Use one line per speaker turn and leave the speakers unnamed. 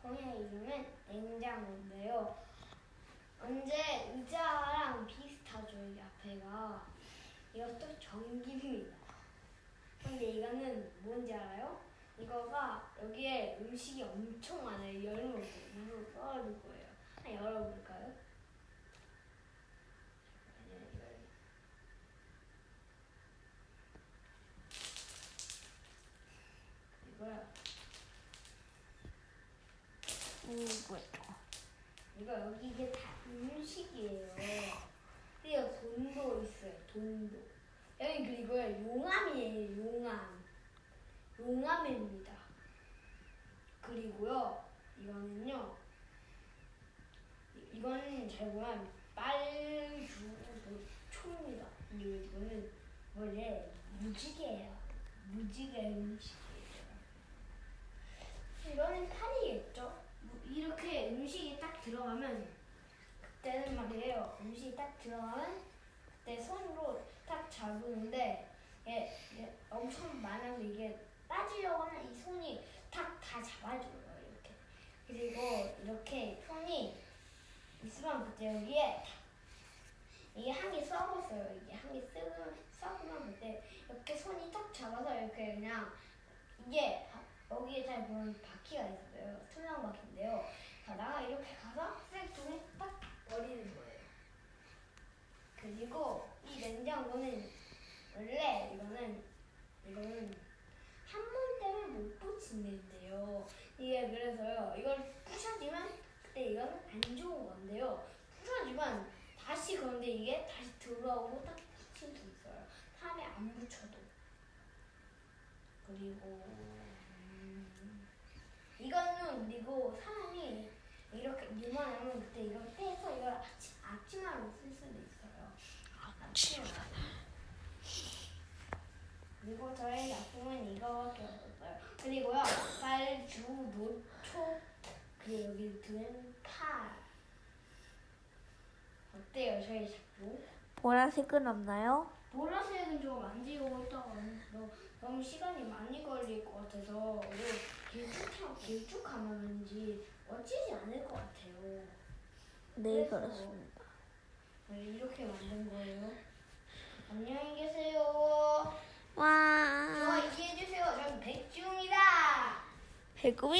작품의 이름은 냉장고인데요. 언제 의자랑 비슷하죠, 이 앞에가. 이것도 전기입니다. 근데 이거는 뭔지 알아요? 이거가 여기에 음식이 엄청 많아요. 열면 물로 썰어줄 거예요. 한번 열어볼까요? 이거요. 이거 여기 이게 다 음식이에요. 그리고 돈도 있어요. 돈도. 여기 그리고요 용암이에요. 용암입니다. 그리고요 이거는요. 이거는 잘 보면 빨주노초입니다. 그리고 이거는 원래 무지개예요. 무지개 음식이에요. 이거는 칼이겠죠? 이렇게 음식이 딱 들어가면 그때는 말이에요. 음식이 딱 들어가면 그때 손으로 딱 잡으는데 얘 엄청 많아서 이게 빠지려고 하면 이 손이 딱 다 잡아줘요. 이렇게. 그리고 이렇게 손이 있으면 그때 여기에 이게 한개 썩었어요. 이게 한개 썩으면 그때 이렇게 손이 딱 잡아서 이렇게 그냥 이게 여기에 잘 보면 바퀴가 있어요. 투명 바퀴인데요. 가다가 이렇게 가서 쓰레기통에 딱 버리는 거예요. 그리고 이 냉장고는 원래 이거는 한 번 때문에 못 붙인대요. 이게 그래서요. 이걸 부셔지면 그때 이거는 안 좋은 건데요. 부셔지면 다시 그런데 이게 다시 들어오고 딱 붙일 수 있어요. 다음에 안 붙여도. 그리고 이거는 그리고 사람이 이렇게 이만하면 그때 이걸 빼서 이걸 앞치마로 쓸 수도 있어요. 앞치마. 그리고 저희 작품은 이거밖에 없었어요. 그리고요 빨주노초 그리고 여기 든 칼. 어때요 저희 작품?
보라색은 없나요?
보라색은 좀 만지고 있다가 너무 시간이 많이 걸릴 것 같아서 길쭉하면 왠지 멋지지 않을 것 같아요.
네,
그래서
그렇습니다.
이렇게 만든 거예요. 안녕히 계세요.
와.
저와 이해해주세요. 저는 백지웅이다.
배꼽이